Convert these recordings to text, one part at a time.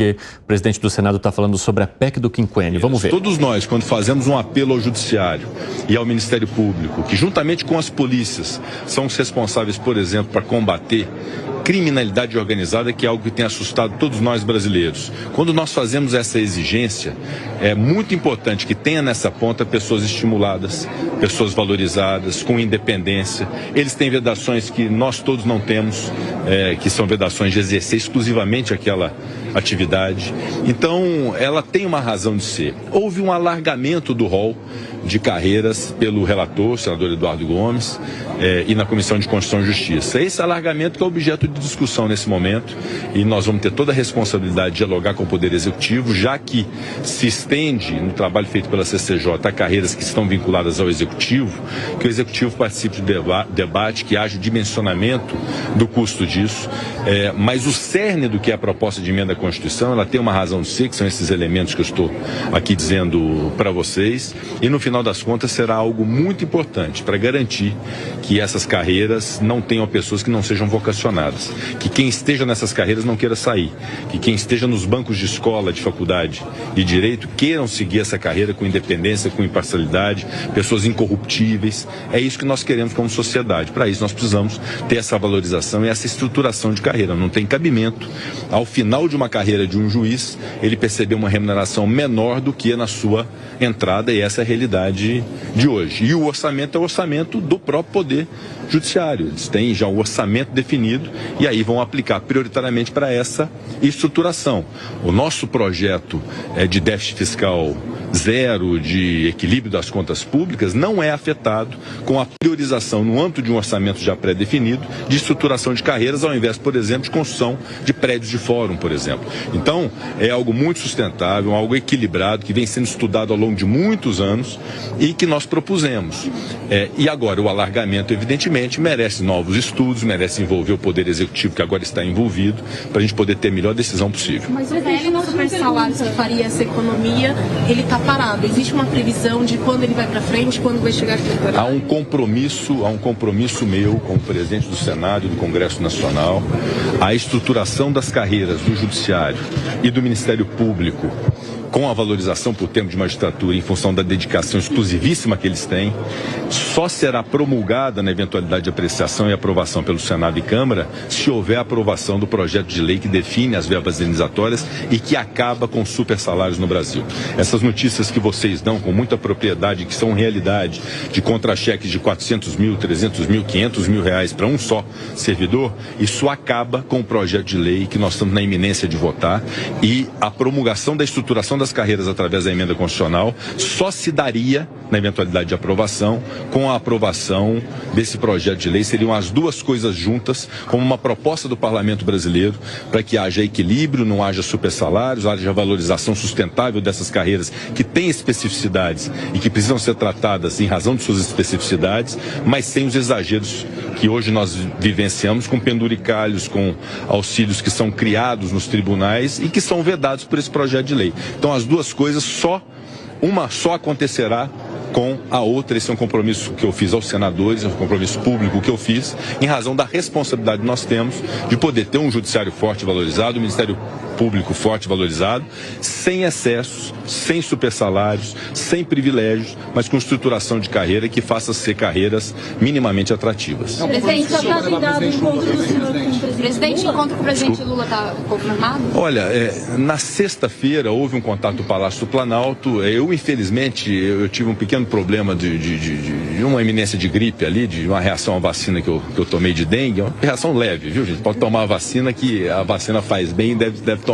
Porque o presidente do Senado está falando sobre a PEC do quinquênio. Vamos ver. Todos nós, quando fazemos um apelo ao Judiciário e ao Ministério Público, que juntamente com as polícias são os responsáveis, por exemplo, para combater criminalidade organizada, que é algo que tem assustado todos nós brasileiros. Quando nós fazemos essa exigência, é muito importante que tenha nessa ponta pessoas estimuladas, pessoas valorizadas, com independência. Eles têm vedações que nós todos não temos, que são vedações de exercer exclusivamente aquela atividade. Então, ela tem uma razão de ser. Houve um alargamento do rol de carreiras pelo relator, o senador Eduardo Gomes, e na Comissão de Constituição e Justiça. Esse alargamento que é objeto de discussão nesse momento, e nós vamos ter toda a responsabilidade de dialogar com o Poder Executivo, já que se estende no trabalho feito pela CCJ a carreiras que estão vinculadas ao Executivo, que o Executivo participe do debate, que haja o dimensionamento do custo disso, mas o cerne do que é a proposta de emenda à Constituição, ela tem uma razão de ser, que são esses elementos que eu estou aqui dizendo para vocês, e no final das contas será algo muito importante para garantir que essas carreiras não tenham pessoas que não sejam vocacionadas, que quem esteja nessas carreiras não queira sair, que quem esteja nos bancos de escola, de faculdade de direito queiram seguir essa carreira com independência, com imparcialidade, pessoas incorruptíveis. É isso que nós queremos como sociedade. Para isso nós precisamos ter essa valorização e essa estruturação de carreira. Não tem cabimento, ao final de uma carreira de um juiz, ele perceber uma remuneração menor do que na sua entrada, e essa é a realidade de hoje. E o orçamento é o orçamento do próprio Poder Judiciário. Eles têm já um orçamento definido e aí vão aplicar prioritariamente para essa estruturação. O nosso projeto de déficit fiscal zero, de equilíbrio das contas públicas, não é afetado com a priorização no âmbito de um orçamento já pré-definido de estruturação de carreiras, ao invés, por exemplo, de construção de prédios de fórum, por exemplo. Então, é algo muito sustentável, algo equilibrado, que vem sendo estudado ao longo de muitos anos e que nós propusemos. E agora, o alargamento, evidentemente, merece novos estudos, merece envolver o Poder Executivo, que agora está envolvido, para a gente poder ter a melhor decisão possível. Mas o PL no super salários que faria essa economia, ele está parado. Existe uma previsão de quando ele vai para frente, quando vai chegar aqui? Há um compromisso meu com o presidente do Senado e do Congresso Nacional, a estruturação das carreiras do Judiciário e do Ministério Público, com a valorização por tempo de magistratura em função da dedicação exclusivíssima que eles têm, só será promulgada na eventualidade de apreciação e aprovação pelo Senado e Câmara se houver aprovação do projeto de lei que define as verbas indenizatórias e que acaba com super salários no Brasil. Essas notícias que vocês dão com muita propriedade, que são realidade, de contra-cheques de 400 mil, 300 mil, 500 mil reais para um só servidor, isso acaba com o projeto de lei que nós estamos na iminência de votar, e a promulgação da estruturação das carreiras através da emenda constitucional só se daria, na eventualidade de aprovação, com a aprovação desse projeto de lei. Seriam as duas coisas juntas, como uma proposta do Parlamento brasileiro, para que haja equilíbrio, não haja supersalários, haja valorização sustentável dessas carreiras que têm especificidades e que precisam ser tratadas em razão de suas especificidades, mas sem os exageros que hoje nós vivenciamos, com penduricalhos, com auxílios que são criados nos tribunais e que são vedados por esse projeto de lei. Então, as duas coisas, uma só acontecerá com a outra. Esse é um compromisso que eu fiz aos senadores, é um compromisso público que eu fiz, em razão da responsabilidade que nós temos de poder ter um judiciário forte e valorizado, um Ministério Público forte e valorizado, sem excessos, sem supersalários, sem privilégios, mas com estruturação de carreira que faça ser carreiras minimamente atrativas. Presidente, já está agendado o encontro do senhor com o presidente. Presidente, o encontro com o presidente Lula está confirmado? Olha, na sexta-feira houve um contato do Palácio do Planalto. Eu, infelizmente, eu tive um pequeno problema de uma iminência de gripe ali, de uma reação à vacina que eu tomei de dengue. É uma reação leve, viu, gente? Pode tomar a vacina, que a vacina faz bem e deve tomar.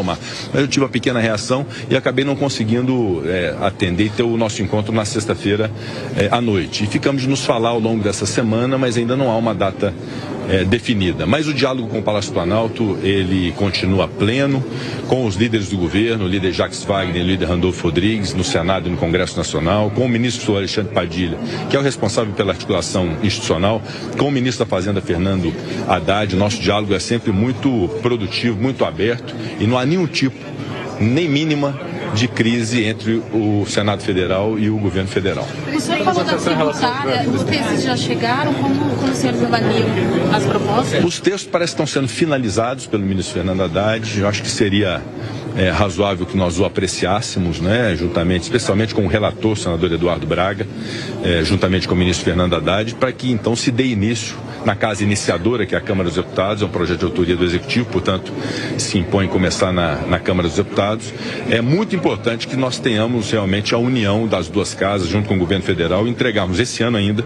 Mas eu tive uma pequena reação e acabei não conseguindo atender e ter o nosso encontro na sexta-feira à noite. E ficamos de nos falar ao longo dessa semana, mas ainda não há uma data definida. Mas o diálogo com o Palácio do Planalto, ele continua pleno, com os líderes do governo, o líder Jacques Wagner, o líder Randolfo Rodrigues, no Senado e no Congresso Nacional, com o ministro Alexandre Padilha, que é o responsável pela articulação institucional, com o ministro da Fazenda, Fernando Haddad. Nosso diálogo é sempre muito produtivo, muito aberto, e não há nenhum tipo, nem mínima, de crise entre o Senado Federal e o governo federal. O senhor falou da tributária, os textos já chegaram, como os senhores avaliam as propostas? Os textos parecem que estão sendo finalizados pelo ministro Fernando Haddad. Eu acho que seria razoável que nós o apreciássemos, né, juntamente, especialmente com o relator, o senador Eduardo Braga, juntamente com o ministro Fernando Haddad, para que então se dê início na casa iniciadora, que é a Câmara dos Deputados, é um projeto de autoria do Executivo, portanto, se impõe começar na Câmara dos Deputados. É muito importante que nós tenhamos realmente a união das duas casas, junto com o governo federal, e entregarmos esse ano ainda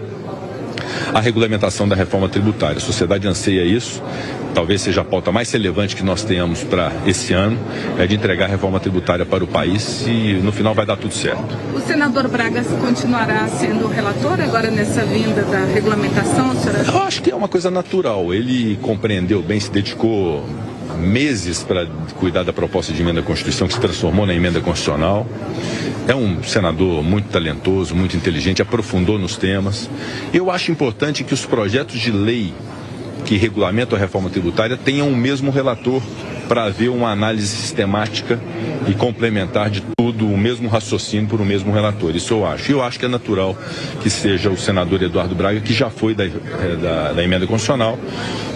a regulamentação da reforma tributária. A sociedade anseia isso, talvez seja a pauta mais relevante que nós tenhamos para esse ano, é de entregar a reforma tributária para o país e no final vai dar tudo certo. O senador Braga continuará sendo o relator agora nessa vinda da regulamentação, senhora? Eu acho que é uma coisa natural, ele compreendeu bem, se dedicou meses para cuidar da proposta de emenda à Constituição, que se transformou na emenda constitucional. É um senador muito talentoso, muito inteligente, aprofundou nos temas. Eu acho importante que os projetos de lei que regulamentam a reforma tributária tenham o mesmo relator para haver uma análise sistemática e complementar de tudo, o mesmo raciocínio por o mesmo relator. Isso eu acho. E eu acho que é natural que seja o senador Eduardo Braga, que já foi da emenda constitucional.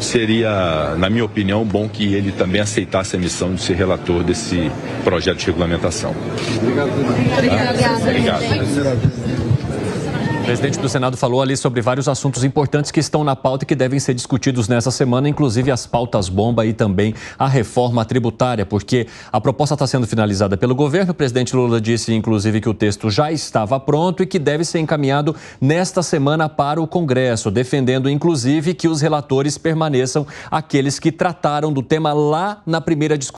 Seria, na minha opinião, bom que ele também aceitasse a missão de ser relator desse projeto de regulamentação. Obrigado. O presidente do Senado falou ali sobre vários assuntos importantes que estão na pauta e que devem ser discutidos nessa semana, inclusive as pautas bomba e também a reforma tributária, porque a proposta está sendo finalizada pelo governo. O presidente Lula disse, inclusive, que o texto já estava pronto e que deve ser encaminhado nesta semana para o Congresso, defendendo, inclusive, que os relatores permaneçam aqueles que trataram do tema lá na primeira discussão.